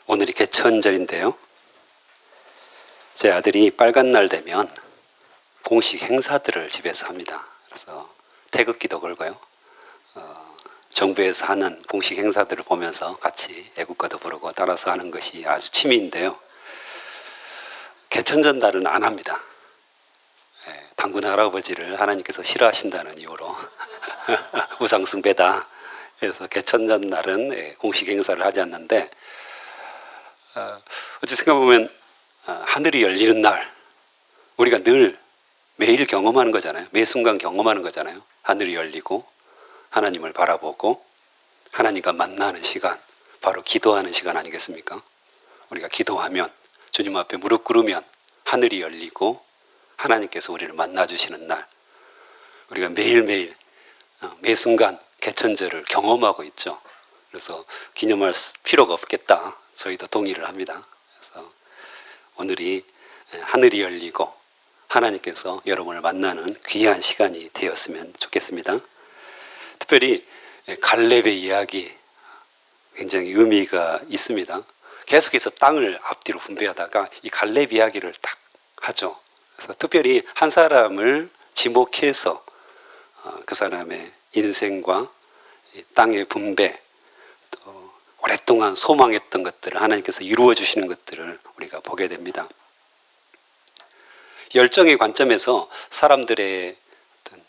오늘이 개천절인데요. 제 아들이 빨간 날 되면 공식 행사들을 집에서 합니다. 그래서 태극기도 걸고요. 정부에서 하는 공식 행사들을 보면서 같이 애국가도 부르고 따라서 하는 것이 아주 취미인데요. 개천전날은 안 합니다. 당군 할아버지를 하나님께서 싫어하신다는 이유로 우상숭배다. 그래서 개천전날은 공식 행사를 하지 않는데, 어찌 생각해보면 하늘이 열리는 날, 우리가 늘 매일 경험하는 거잖아요. 매 순간 경험하는 거잖아요. 하늘이 열리고 하나님을 바라보고 하나님과 만나는 시간, 바로 기도하는 시간 아니겠습니까? 우리가 기도하면, 주님 앞에 무릎 꿇으면 하늘이 열리고 하나님께서 우리를 만나주시는 날, 우리가 매일매일 매 순간 개천절을 경험하고 있죠. 그래서 기념할 필요가 없겠다, 저희도 동의를 합니다. 그래서 오늘이 하늘이 열리고 하나님께서 여러분을 만나는 귀한 시간이 되었으면 좋겠습니다. 특별히 갈렙의 이야기 굉장히 의미가 있습니다. 계속해서 땅을 앞뒤로 분배하다가 이 갈렙 이야기를 딱 하죠. 그래서 특별히 한 사람을 지목해서 그 사람의 인생과 땅의 분배, 또 오랫동안 소망했던 것들을 하나님께서 이루어 주시는 것들을 우리가 보게 됩니다. 열정의 관점에서 사람들의 어떤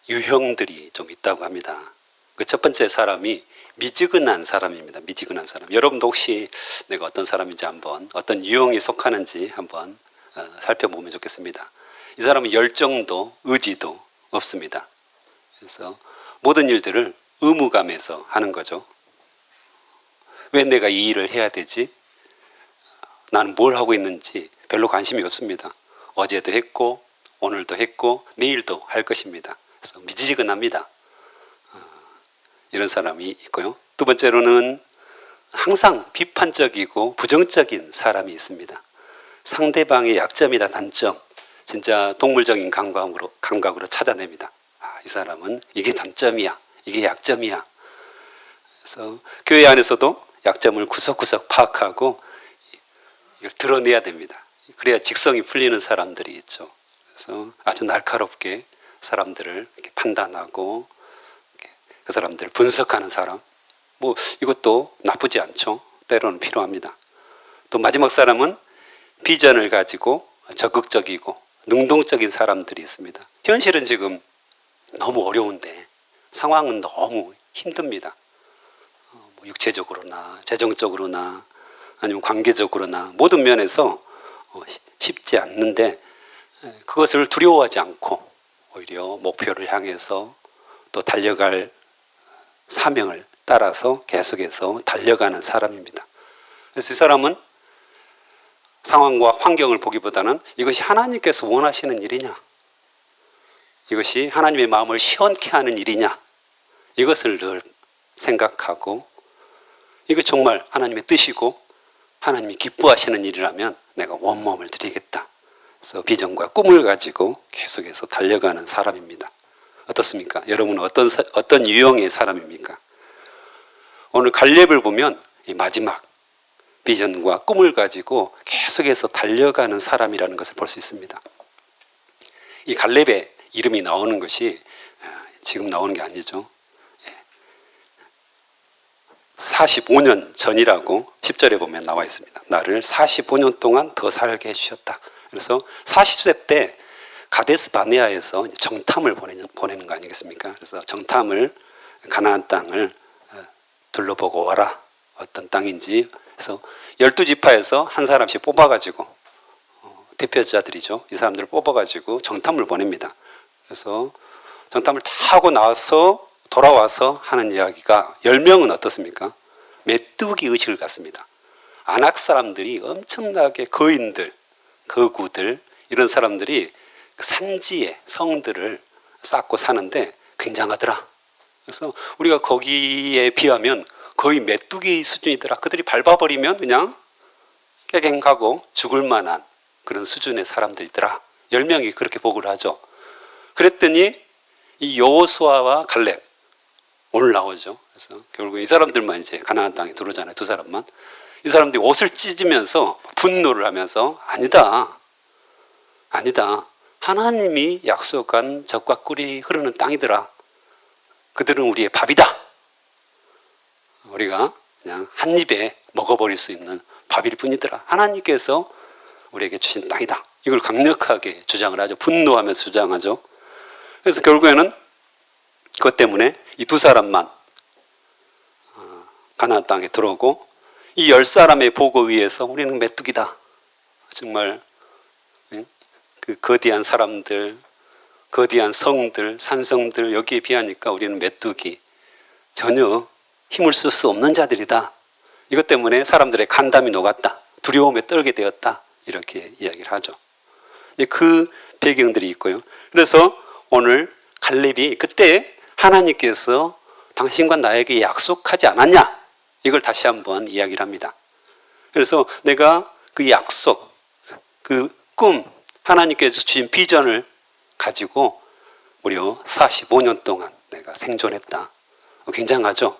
유형들이 좀 있다고 합니다. 그 첫 번째 사람이 미지근한 사람입니다. 미지근한 사람. 여러분도 혹시 내가 어떤 사람인지 한번, 어떤 유형에 속하는지 한번 살펴보면 좋겠습니다. 이 사람은 열정도 의지도 없습니다. 그래서 모든 일들을 의무감에서 하는 거죠. 왜 내가 이 일을 해야 되지? 나는 뭘 하고 있는지 별로 관심이 없습니다. 어제도 했고 오늘도 했고 내일도 할 것입니다. 그래서 미지근합니다. 이런 사람이 있고요. 두 번째로는 항상 비판적이고 부정적인 사람이 있습니다. 상대방의 약점이나 단점, 진짜 동물적인 감각으로 찾아냅니다. 이 사람은 이게 단점이야, 이게 약점이야. 그래서 교회 안에서도 약점을 구석구석 파악하고 이걸 드러내야 됩니다. 그래야 직성이 풀리는 사람들이 있죠. 그래서 아주 날카롭게 사람들을 이렇게 판단하고 그 사람들을 분석하는 사람, 뭐 이것도 나쁘지 않죠. 때로는 필요합니다. 또 마지막 사람은 비전을 가지고 적극적이고 능동적인 사람들이 있습니다. 현실은 지금 너무 어려운데 상황은 너무 힘듭니다. 육체적으로나 재정적으로나 아니면 관계적으로나 모든 면에서 쉽지 않는데, 그것을 두려워하지 않고 오히려 목표를 향해서 또 달려갈 사명을 따라서 계속해서 달려가는 사람입니다. 그래서 이 사람은 상황과 환경을 보기보다는 이것이 하나님께서 원하시는 일이냐, 이것이 하나님의 마음을 시원케 하는 일이냐, 이것을 늘 생각하고 이거 정말 하나님의 뜻이고 하나님이 기뻐하시는 일이라면 내가 온몸을 드리겠다. 그래서 비전과 꿈을 가지고 계속해서 달려가는 사람입니다. 어떻습니까? 여러분은 어떤 유형의 사람입니까? 오늘 갈렙을 보면 이 마지막 비전과 꿈을 가지고 계속해서 달려가는 사람이라는 것을 볼 수 있습니다. 이 갈렙의 이름이 나오는 것이 지금 나오는 게 아니죠. 45년 전이라고 10절에 보면 나와 있습니다. 나를 45년 동안 더 살게 해주셨다. 그래서 40세 때 가데스 바네아에서 정탐을 보내는 거 아니겠습니까? 그래서 정탐을, 가나안 땅을 둘러보고 와라. 어떤 땅인지. 그래서 12지파에서 한 사람씩 뽑아가지고, 대표자들이죠. 이 사람들을 뽑아가지고 정탐을 보냅니다. 그래서 정탐을 다 하고 나서 돌아와서 하는 이야기가, 10명은 어떻습니까? 메뚜기 의식을 갖습니다. 안악 사람들이 엄청나게, 거인들, 거구들, 이런 사람들이 산지에 성들을 쌓고 사는데 굉장하더라. 그래서 우리가 거기에 비하면 거의 메뚜기 수준이더라. 그들이 밟아버리면 그냥 깨갱하고 죽을 만한 그런 수준의 사람들이더라. 10명이 그렇게 보고를 하죠. 그랬더니 이 여호수아와 갈렙 오늘 나오죠. 그래서 결국 이 사람들만 이제 가나안 땅에 들어오잖아요. 두 사람만. 이 이 사람들이 옷을 찢으면서 분노를 하면서 아니다. 하나님이 약속한 젖과 꿀이 흐르는 땅이더라. 그들은 우리의 밥이다. 우리가 그냥 한 입에 먹어버릴 수 있는 밥일 뿐이더라. 하나님께서 우리에게 주신 땅이다. 이걸 강력하게 주장을 하죠. 분노하면서 주장하죠. 그래서 결국에는 그것 때문에 이 두 사람만 가나안 땅에 들어오고 이 10사람의 복에 의해서 우리는 메뚜기다. 정말 그 거대한 사람들, 거대한 성들, 산성들 여기에 비하니까 우리는 메뚜기. 전혀 힘을 쓸 수 없는 자들이다. 이것 때문에 사람들의 간담이 녹았다. 두려움에 떨게 되었다. 이렇게 이야기를 하죠. 그 배경들이 있고요. 그래서 오늘 갈렙이 그때 하나님께서 당신과 나에게 약속하지 않았냐? 이걸 다시 한번 이야기를 합니다. 그래서 내가 그 약속, 그 꿈, 하나님께서 주신 비전을 가지고 무려 45년 동안 내가 생존했다. 굉장하죠?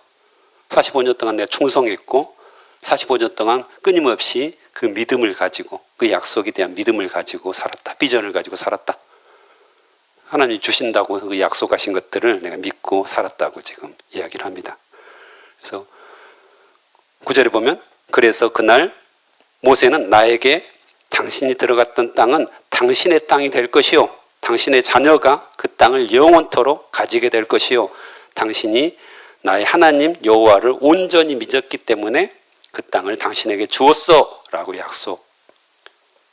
45년 동안 내가 충성했고 45년 동안 끊임없이 그 믿음을 가지고 그 약속에 대한 믿음을 가지고 살았다. 비전을 가지고 살았다. 하나님이 주신다고 그 약속하신 것들을 내가 믿고 살았다고 지금 이야기를 합니다. 그래서 9절에 보면 그래서 그날 모세는 나에게 당신이 들어갔던 땅은 당신의 땅이 될 것이요 당신의 자녀가 그 땅을 영원토록 가지게 될 것이요 당신이 나의 하나님 여호와를 온전히 믿었기 때문에 그 땅을 당신에게 주었어 라고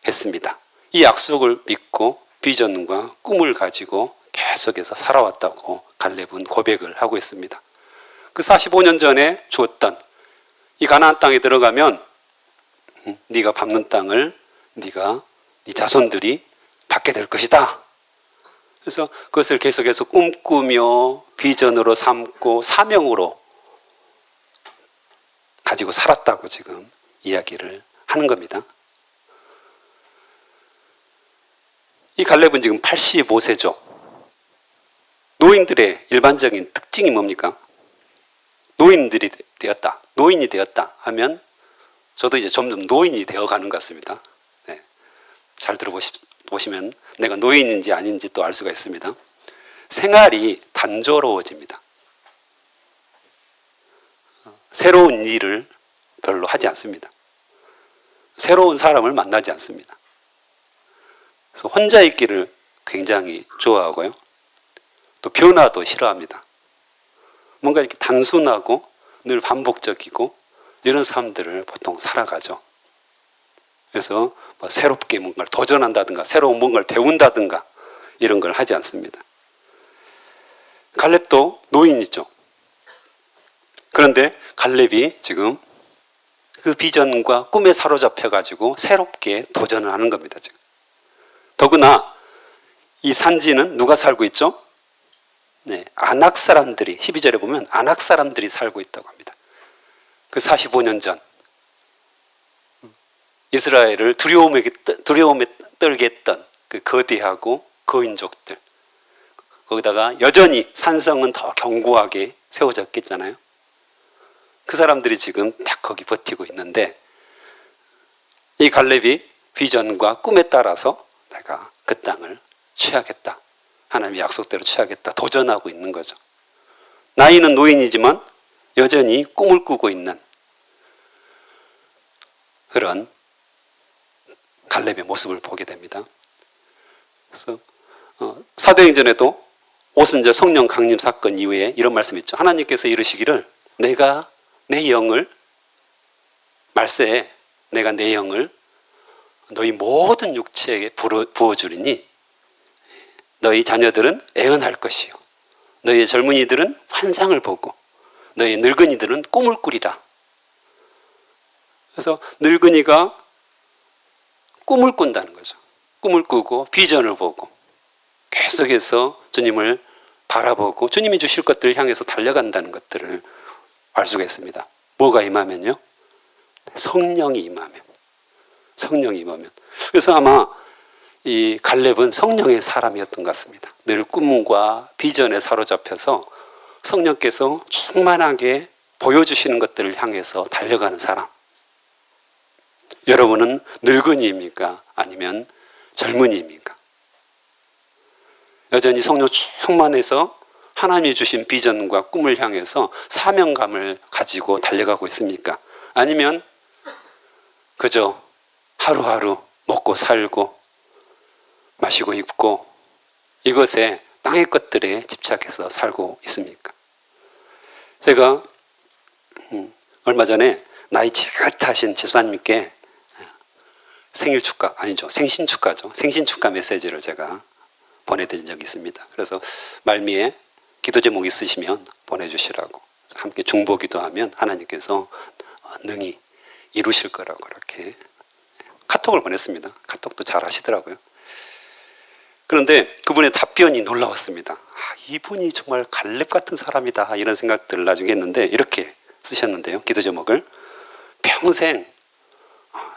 약속했습니다. 이 약속을 믿고 비전과 꿈을 가지고 계속해서 살아왔다고 갈렙은 고백을 하고 있습니다. 그 45년 전에 주었던 이 가나안 땅에 들어가면 네가 밟는 땅을 네 자손들이 받게 될 것이다. 그래서 그것을 계속해서 꿈꾸며 비전으로 삼고 사명으로 가지고 살았다고 지금 이야기를 하는 겁니다. 이 갈렙은 지금 85세죠. 노인들의 일반적인 특징이 뭡니까? 노인들이 되었다. 노인이 되었다 하면 저도 이제 점점 노인이 되어가는 것 같습니다. 네. 잘 들어보시면 내가 노인인지 아닌지 또 알 수가 있습니다. 생활이 단조로워집니다. 새로운 일을 별로 하지 않습니다. 새로운 사람을 만나지 않습니다. 그래서 혼자 있기를 굉장히 좋아하고요. 또 변화도 싫어합니다. 뭔가 이렇게 단순하고 늘 반복적이고 이런 사람들을 보통 살아가죠. 그래서 뭐 새롭게 뭔가를 도전한다든가 새로운 뭔가를 배운다든가 이런 걸 하지 않습니다. 갈렙도 노인이죠. 그런데 갈렙이 지금 그 비전과 꿈에 사로잡혀가지고 새롭게 도전을 하는 겁니다. 지금. 더구나 이 산지는 누가 살고 있죠? 네, 아낙 사람들이 12절에 보면 아낙 사람들이 살고 있다고 합니다. 그 45년 전 이스라엘을 두려움에 떨게 했던 그 거대하고 거인족들 거기다가 여전히 산성은 더 견고하게 세워졌겠잖아요. 그 사람들이 지금 딱 거기 버티고 있는데 이 갈렙이 비전과 꿈에 따라서 내가 그 땅을 취하겠다. 하나님의 약속대로 취하겠다. 도전하고 있는 거죠. 나이는 노인이지만 여전히 꿈을 꾸고 있는 그런 갈렙의 모습을 보게 됩니다. 그래서 사도행전에도 오순절 성령 강림 사건 이후에 이런 말씀이 있죠. 하나님께서 이르시기를 내가 내 영을 말세에 내가 내 영을 너희 모든 육체에게 부어주리니 너희 자녀들은 애언할 것이요 너희 젊은이들은 환상을 보고 너희 늙은이들은 꿈을 꾸리라. 그래서 늙은이가 꿈을 꾼다는 거죠. 꿈을 꾸고 비전을 보고 계속해서 주님을 바라보고 주님이 주실 것들을 향해서 달려간다는 것들을 알 수가 있습니다. 뭐가 임하면요? 성령이 임하면. 성령이 임하면. 그래서 아마 이 갈렙은 성령의 사람이었던 것 같습니다. 늘 꿈과 비전에 사로잡혀서 성령께서 충만하게 보여주시는 것들을 향해서 달려가는 사람. 여러분은 늙은이입니까? 아니면 젊은이입니까? 여전히 성령 충만해서 하나님이 주신 비전과 꿈을 향해서 사명감을 가지고 달려가고 있습니까? 아니면 그저 하루하루 먹고 살고 마시고 입고 이것에 땅의 것들에 집착해서 살고 있습니까? 제가 얼마 전에 나이 지긋하신 집사님께 생일 축하, 아니죠, 생신 축하죠. 생신 축하 메시지를 제가 보내드린 적이 있습니다. 그래서 말미에 기도 제목 있으시면 보내주시라고, 함께 중보기도 하면 하나님께서 능히 이루실 거라고 이렇게 카톡을 보냈습니다. 카톡도 잘 하시더라고요. 그런데 그분의 답변이 놀라웠습니다. 이분이 정말 갈렙 같은 사람이다 이런 생각들을 나중에 했는데 이렇게 쓰셨는데요. 기도 제목을 평생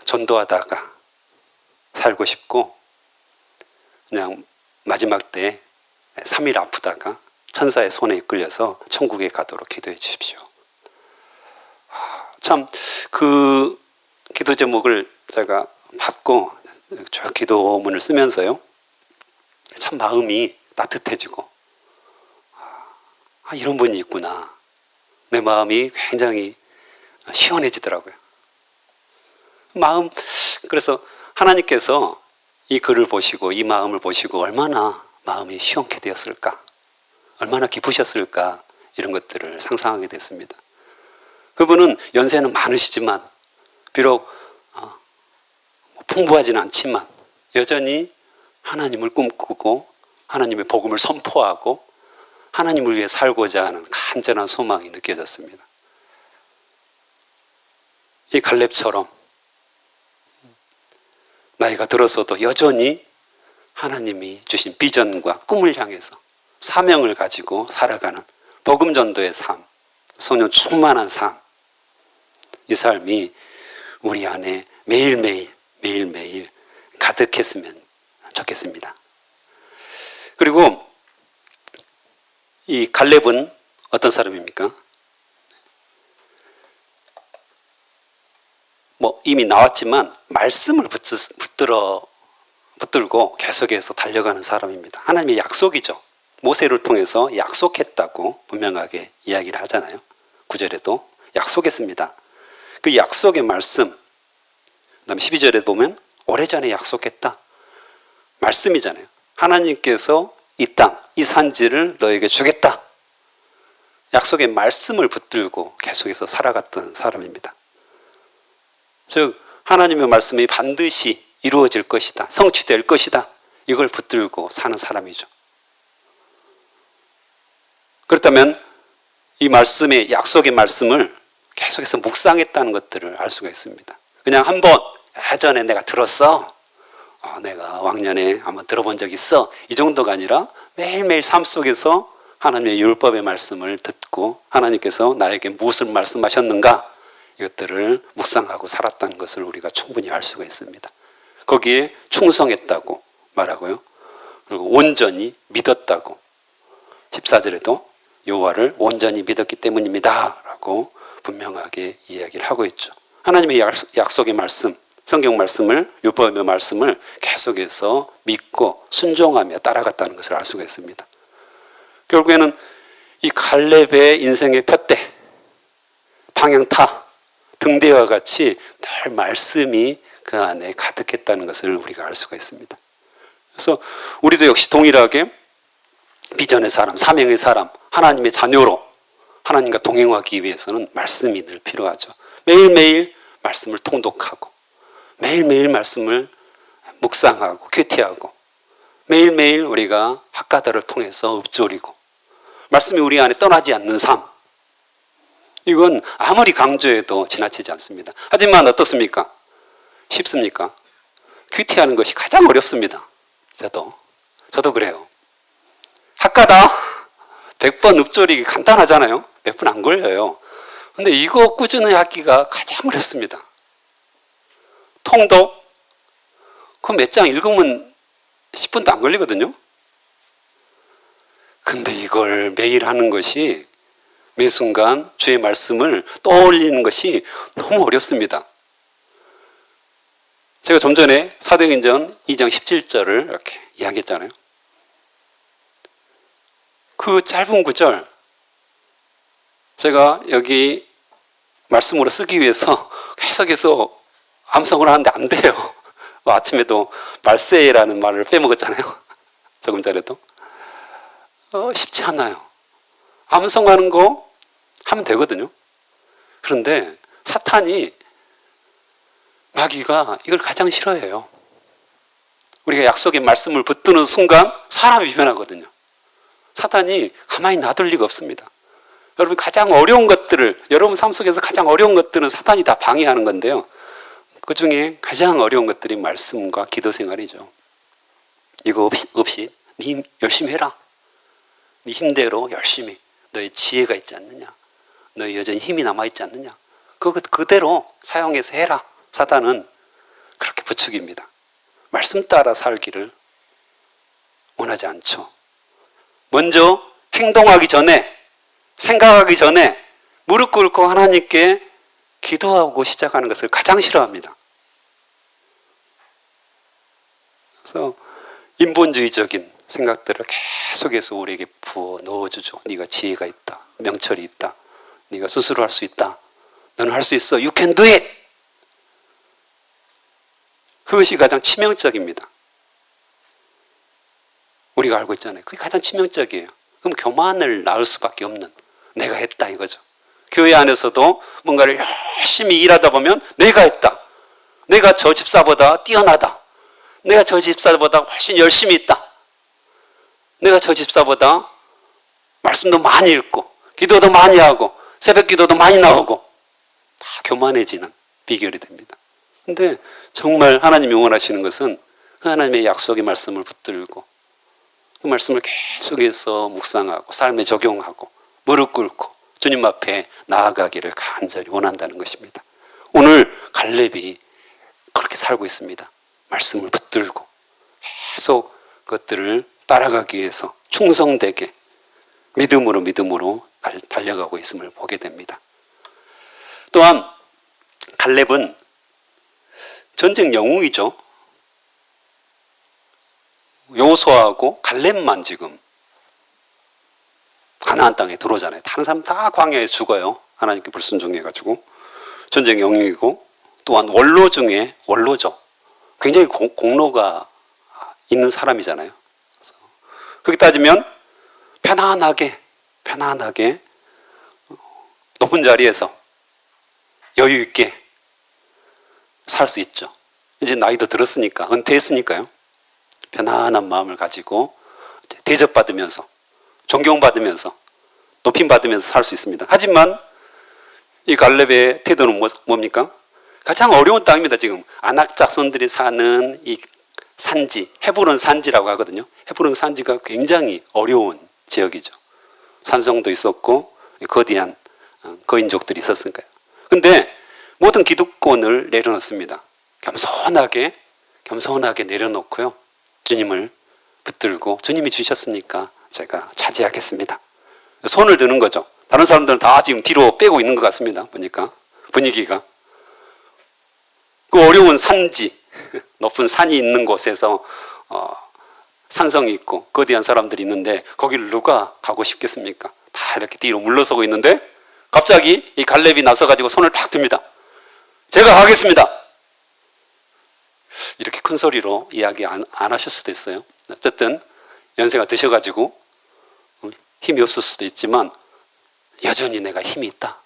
전도하다가 살고 싶고 그냥 마지막 때 3일 아프다가 천사의 손에 이끌려서 천국에 가도록 기도해 주십시오. 참 그 기도 제목을 제가 받고 저 기도문을 쓰면서요, 참 마음이 따뜻해지고 이런 분이 있구나. 내 마음이 굉장히 시원해지더라고요. 그래서 하나님께서 이 글을 보시고 이 마음을 보시고 얼마나 마음이 시원케 되었을까, 얼마나 기쁘셨을까, 이런 것들을 상상하게 됐습니다. 그분은 연세는 많으시지만 비록 풍부하지는 않지만 여전히 하나님을 꿈꾸고 하나님의 복음을 선포하고 하나님을 위해 살고자 하는 간절한 소망이 느껴졌습니다. 이 갈렙처럼 나이가 들어서도 여전히 하나님이 주신 비전과 꿈을 향해서 사명을 가지고 살아가는 복음 전도의 삶, 성령 충만한 삶, 이 삶이 우리 안에 매일매일 가득했으면 좋겠습니다. 그리고 이 갈렙은 어떤 사람입니까? 이미 나왔지만 말씀을 붙들고 계속해서 달려가는 사람입니다. 하나님의 약속이죠. 모세를 통해서 약속했다고 분명하게 이야기를 하잖아요. 9절에도 약속했습니다. 그 약속의 말씀, 그 다음에 12절에 보면 오래전에 약속했다. 말씀이잖아요. 하나님께서 이 땅, 이 산지를 너에게 주겠다. 약속의 말씀을 붙들고 계속해서 살아갔던 사람입니다. 즉 하나님의 말씀이 반드시 이루어질 것이다, 성취될 것이다, 이걸 붙들고 사는 사람이죠. 그렇다면 이 말씀의 약속의 말씀을 계속해서 묵상했다는 것들을 알 수가 있습니다. 그냥 한번 예전에 내가 들었어, 내가 왕년에 한번 들어본 적 있어, 이 정도가 아니라 매일매일 삶 속에서 하나님의 율법의 말씀을 듣고 하나님께서 나에게 무엇을 말씀하셨는가, 이것들을 묵상하고 살았다는 것을 우리가 충분히 알 수가 있습니다. 거기에 충성했다고 말하고요, 그리고 온전히 믿었다고, 14절에도 여호와를 온전히 믿었기 때문입니다 라고 분명하게 이야기를 하고 있죠. 하나님의 약속의 말씀, 성경 말씀을, 율법의 말씀을 계속해서 믿고 순종하며 따라갔다는 것을 알 수가 있습니다. 결국에는 이 갈렙의 인생의 푯대, 방향타, 등대와 같이 늘 말씀이 그 안에 가득했다는 것을 우리가 알 수가 있습니다. 그래서 우리도 역시 동일하게 비전의 사람, 사명의 사람, 하나님의 자녀로 하나님과 동행하기 위해서는 말씀이 늘 필요하죠. 매일매일 말씀을 통독하고 매일매일 말씀을 묵상하고 큐티하고 매일매일 우리가 학가다를 통해서 읊조리고 말씀이 우리 안에 떠나지 않는 삶, 이건 아무리 강조해도 지나치지 않습니다. 하지만 어떻습니까? 쉽습니까? 큐티하는 것이 가장 어렵습니다. 저도 그래요. 학가다 100번 읊조리기 간단하잖아요. 몇 분 안 걸려요. 근데 이거 꾸준히 하기가 가장 어렵습니다. 통독, 그 몇 장 읽으면 10분도 안 걸리거든요. 근데 이걸 매일 하는 것이, 매 순간 주의 말씀을 떠올리는 것이 너무 어렵습니다. 제가 좀 전에 사도행전 2장 17절을 이렇게 이야기했잖아요. 그 짧은 구절 제가 여기 말씀으로 쓰기 위해서 계속해서 암송을 하는데 안 돼요. 아침에도 말세라는 말을 빼먹었잖아요. 조금 전에도. 쉽지 않아요. 암송하는 거 하면 되거든요. 그런데 사탄이, 마귀가 이걸 가장 싫어해요. 우리가 약속의 말씀을 붙드는 순간 사람이 변하거든요. 사탄이 가만히 놔둘 리가 없습니다. 여러분 가장 어려운 것들을, 여러분 삶 속에서 가장 어려운 것들은 사탄이 다 방해하는 건데요. 그 중에 가장 어려운 것들이 말씀과 기도 생활이죠. 이거 없이 네 열심히 해라. 네 힘대로 열심히. 너의 지혜가 있지 않느냐. 너의 여전히 힘이 남아있지 않느냐. 그거 그대로 사용해서 해라. 사탄은 그렇게 부추깁니다. 말씀 따라 살기를 원하지 않죠. 먼저 행동하기 전에, 생각하기 전에 무릎 꿇고 하나님께 기도하고 시작하는 것을 가장 싫어합니다. 그래서 인본주의적인 생각들을 계속해서 우리에게 부어 넣어주죠. 네가 지혜가 있다. 명철이 있다. 네가 스스로 할 수 있다. 너는 할 수 있어. You can do it. 그것이 가장 치명적입니다. 우리가 알고 있잖아요. 그게 가장 치명적이에요. 그럼 교만을 낳을 수밖에 없는, 내가 했다 이거죠. 교회 안에서도 뭔가를 열심히 일하다 보면 내가 했다. 내가 저 집사보다 뛰어나다. 내가 저 집사보다 훨씬 열심히 있다. 내가 저 집사보다 말씀도 많이 읽고 기도도 많이 하고 새벽 기도도 많이 나오고, 다 교만해지는 비결이 됩니다. 근데 정말 하나님이 원하시는 것은 하나님의 약속의 말씀을 붙들고 그 말씀을 계속해서 묵상하고 삶에 적용하고 무릎 꿇고 주님 앞에 나아가기를 간절히 원한다는 것입니다. 오늘 갈렙이 그렇게 살고 있습니다. 말씀을 붙들고 계속 그것들을 따라가기 위해서 충성되게 믿음으로 달려가고 있음을 보게 됩니다. 또한 갈렙은 전쟁 영웅이죠. 여호수아하고 갈렙만 지금 가나안 땅에 들어오잖아요. 다른 사람 다 광야에 죽어요. 하나님께 불순종해가지고. 전쟁 영웅이고, 또한 원로 중에 원로죠. 굉장히 공로가 있는 사람이잖아요. 그렇게 따지면 편안하게 높은 자리에서 여유 있게 살 수 있죠. 이제 나이도 들었으니까, 은퇴했으니까요. 편안한 마음을 가지고 대접받으면서, 존경받으면서, 높임받으면서 살 수 있습니다. 하지만 이 갈렙의 태도는 뭡니까? 가장 어려운 땅입니다. 지금 아낙 자손들이 사는 이 산지, 헤브론 산지라고 하거든요. 헤브론 산지가 굉장히 어려운 지역이죠. 산성도 있었고 거대한 거인족들이 있었으니까요. 근데 모든 기득권을 내려놓습니다. 겸손하게 내려놓고요. 주님을 붙들고 주님이 주셨으니까 제가 차지하겠습니다. 손을 드는 거죠. 다른 사람들은 다 지금 뒤로 빼고 있는 것 같습니다. 보니까 분위기가. 그 어려운 산지, 높은 산이 있는 곳에서 산성이 있고 거대한 사람들이 있는데 거기를 누가 가고 싶겠습니까? 다 이렇게 뒤로 물러서고 있는데 갑자기 이 갈렙이 나서가지고 손을 탁 듭니다. 제가 가겠습니다. 이렇게 큰 소리로 이야기 안 하실 수도 있어요. 어쨌든 연세가 드셔가지고 힘이 없을 수도 있지만 여전히 내가 힘이 있다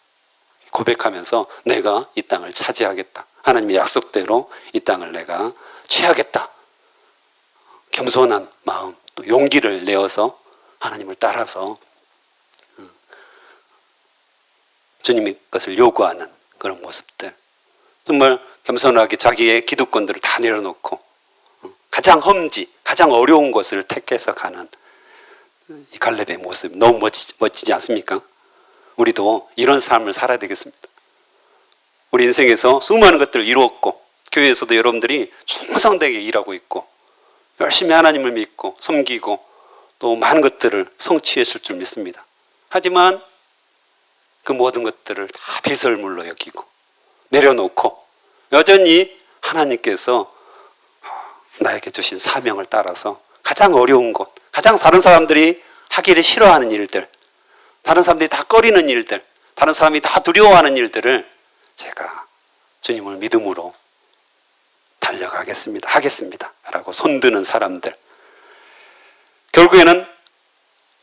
고백하면서 내가 이 땅을 차지하겠다. 하나님의 약속대로 이 땅을 내가 취하겠다. 겸손한 마음, 또 용기를 내어서 하나님을 따라서 주님의 것을 요구하는 그런 모습들. 정말 겸손하게 자기의 기득권들을 다 내려놓고 가장 험지, 가장 어려운 것을 택해서 가는 이 갈렙의 모습 너무 멋지지 않습니까? 우리도 이런 삶을 살아야 되겠습니다. 우리 인생에서 수많은 것들을 이루었고 교회에서도 여러분들이 충성되게 일하고 있고 열심히 하나님을 믿고 섬기고 또 많은 것들을 성취했을 줄 믿습니다. 하지만 그 모든 것들을 다 배설물로 여기고 내려놓고 여전히 하나님께서 나에게 주신 사명을 따라서 가장 어려운 것, 가장 다른 사람들이 하기를 싫어하는 일들, 다른 사람들이 다 꺼리는 일들, 다른 사람이 다 두려워하는 일들을 제가 주님을 믿음으로 달려가겠습니다. 하겠습니다. 라고 손드는 사람들. 결국에는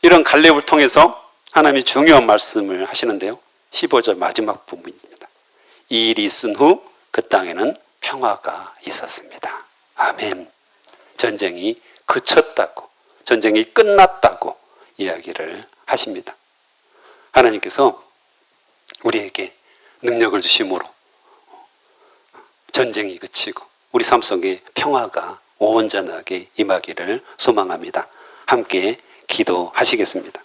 이런 갈렙을 통해서 하나님이 중요한 말씀을 하시는데요. 15절 마지막 부분입니다. 이 일이 있은 후 그 땅에는 평화가 있었습니다. 아멘. 전쟁이 그쳤다고, 전쟁이 끝났다고 이야기를 하십니다. 하나님께서 우리에게 능력을 주심으로 전쟁이 그치고 우리 삶 속에 평화가 온전하게 임하기를 소망합니다. 함께 기도하시겠습니다.